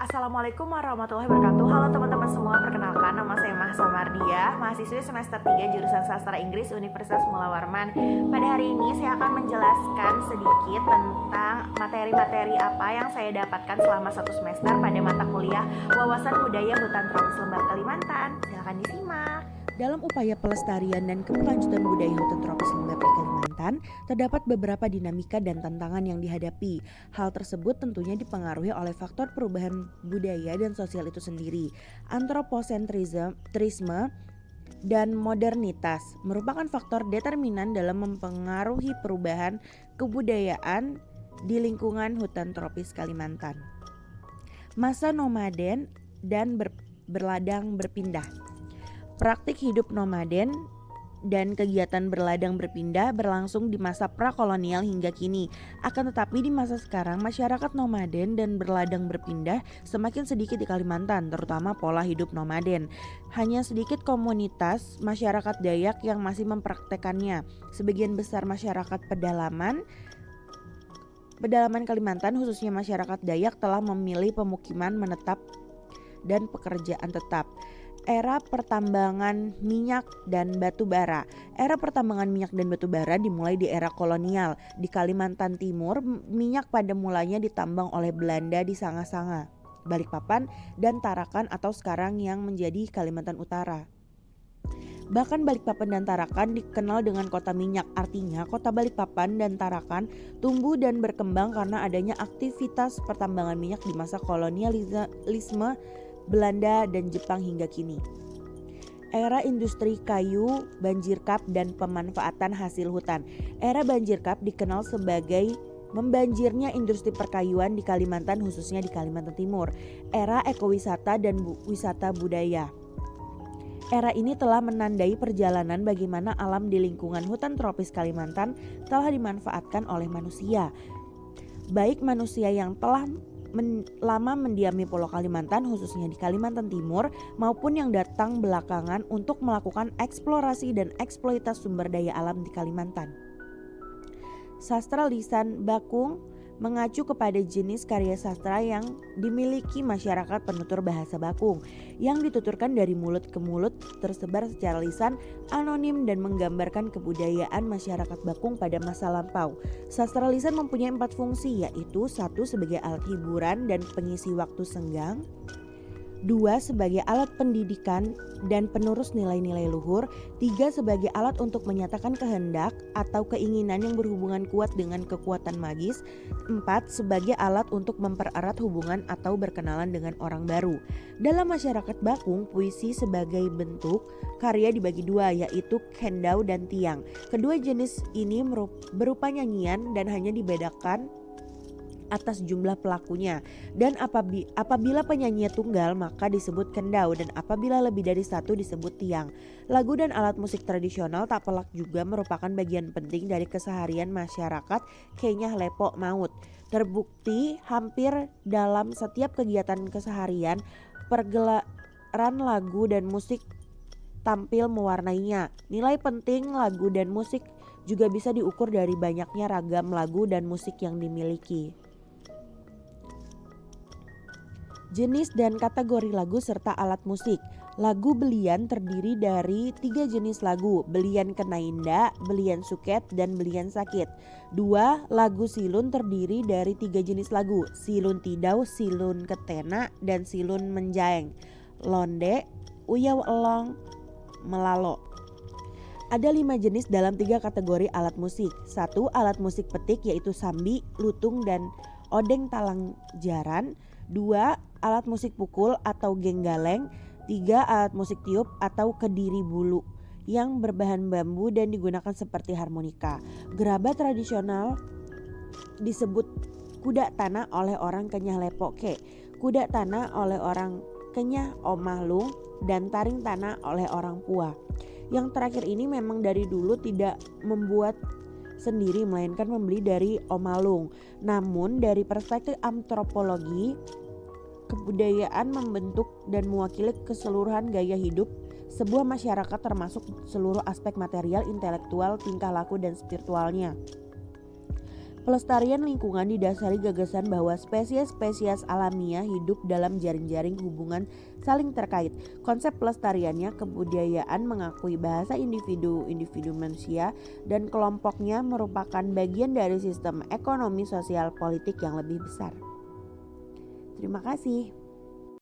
Assalamualaikum warahmatullahi wabarakatuh. Halo teman-teman semua, perkenalkan nama saya Mahsa Mardia, mahasiswi semester 3 jurusan Sastra Inggris Universitas Mula Warman. Pada hari ini saya akan menjelaskan sedikit tentang materi-materi apa yang saya dapatkan selama satu semester pada mata kuliah Wawasan Budaya Hutan Tropis Lembah Kalimantan. Silakan disimak. Dalam upaya pelestarian dan keberlanjutan budaya hutan tropis lembab di Kalimantan, terdapat beberapa dinamika dan tantangan yang dihadapi. Hal tersebut tentunya dipengaruhi oleh faktor perubahan budaya dan sosial itu sendiri. Antroposentrisme dan modernitas merupakan faktor determinan dalam mempengaruhi perubahan kebudayaan di lingkungan hutan tropis Kalimantan. Masa nomaden dan berladang berpindah. Praktik hidup nomaden dan kegiatan berladang berpindah berlangsung di masa prakolonial hingga kini. Akan tetapi di masa sekarang masyarakat nomaden dan berladang berpindah semakin sedikit di Kalimantan, terutama pola hidup nomaden. Hanya sedikit komunitas masyarakat Dayak yang masih mempraktekannya. Sebagian besar masyarakat pedalaman Kalimantan, khususnya masyarakat Dayak, telah memilih pemukiman menetap dan pekerjaan tetap. Era pertambangan minyak dan batu bara. Era pertambangan minyak dan batu bara dimulai di era kolonial. Di Kalimantan Timur, minyak pada mulanya ditambang oleh Belanda di Sanga-Sanga, Balikpapan, dan Tarakan atau sekarang yang menjadi Kalimantan Utara. Bahkan Balikpapan dan Tarakan dikenal dengan kota minyak. Artinya kota Balikpapan dan Tarakan tumbuh dan berkembang karena adanya aktivitas pertambangan minyak di masa kolonialisme Belanda dan Jepang hingga kini. Era industri kayu, banjirkap, dan pemanfaatan hasil hutan. Era banjirkap dikenal sebagai membanjirnya industri perkayuan di Kalimantan, khususnya di Kalimantan Timur. Era ekowisata dan wisata budaya. Era ini telah menandai perjalanan bagaimana alam di lingkungan hutan tropis Kalimantan telah dimanfaatkan oleh manusia. Baik manusia yang telah lama mendiami Pulau Kalimantan, khususnya di Kalimantan Timur, maupun yang datang belakangan untuk melakukan eksplorasi dan eksploitasi sumber daya alam di Kalimantan. Sastra lisan bakung mengacu kepada jenis karya sastra yang dimiliki masyarakat penutur bahasa bakung yang dituturkan dari mulut ke mulut, tersebar secara lisan, anonim, dan menggambarkan kebudayaan masyarakat bakung pada masa lampau. Sastra lisan mempunyai 4 fungsi, yaitu 1 sebagai alat hiburan dan pengisi waktu senggang, 2 sebagai alat pendidikan dan penerus nilai-nilai luhur, 3 sebagai alat untuk menyatakan kehendak atau keinginan yang berhubungan kuat dengan kekuatan magis, 4 sebagai alat untuk mempererat hubungan atau berkenalan dengan orang baru. Dalam masyarakat bakung, puisi sebagai bentuk karya dibagi 2, yaitu kendau dan tiang. Kedua jenis ini berupa nyanyian dan hanya dibedakan atas jumlah pelakunya, dan apabila penyanyi tunggal maka disebut kendau, dan apabila lebih dari 1 disebut tiang. Lagu dan alat musik tradisional tak pelak juga merupakan bagian penting dari keseharian masyarakat Kenyah Lepok Maut. Terbukti hampir dalam setiap kegiatan keseharian, pergelaran lagu dan musik tampil mewarnainya. Nilai penting lagu dan musik juga bisa diukur dari banyaknya ragam lagu dan musik yang dimiliki. Jenis dan kategori lagu serta alat musik. Lagu belian terdiri dari 3 jenis lagu, belian kenainda, belian suket, dan belian sakit. 2 lagu silun terdiri dari 3 jenis lagu, silun tidau, silun ketena, dan silun menjaeng. Londe, uyau elong, melalo. Ada 5 jenis dalam 3 kategori alat musik. 1 alat musik petik, yaitu sambi, lutung, dan odeng talang jaran. 2 alat musik pukul atau genggaleng. 3 alat musik tiup atau kediri bulu yang berbahan bambu dan digunakan seperti harmonika. Gerabah tradisional disebut kuda tanah oleh orang Kenyah Lepok Ke, kuda tanah oleh orang Kenyah Omahlung, dan taring tanah oleh orang Pua. Yang terakhir ini memang dari dulu tidak membuat sendiri melainkan membeli dari Omalung. Namun dari perspektif antropologi, kebudayaan membentuk dan mewakili keseluruhan gaya hidup sebuah masyarakat, termasuk seluruh aspek material, intelektual, tingkah laku, dan spiritualnya. Pelestarian lingkungan didasari gagasan bahwa spesies-spesies alamiah hidup dalam jaring-jaring hubungan saling terkait. Konsep pelestariannya, kebudayaan mengakui bahasa individu manusia dan kelompoknya merupakan bagian dari sistem ekonomi sosial politik yang lebih besar. Terima kasih.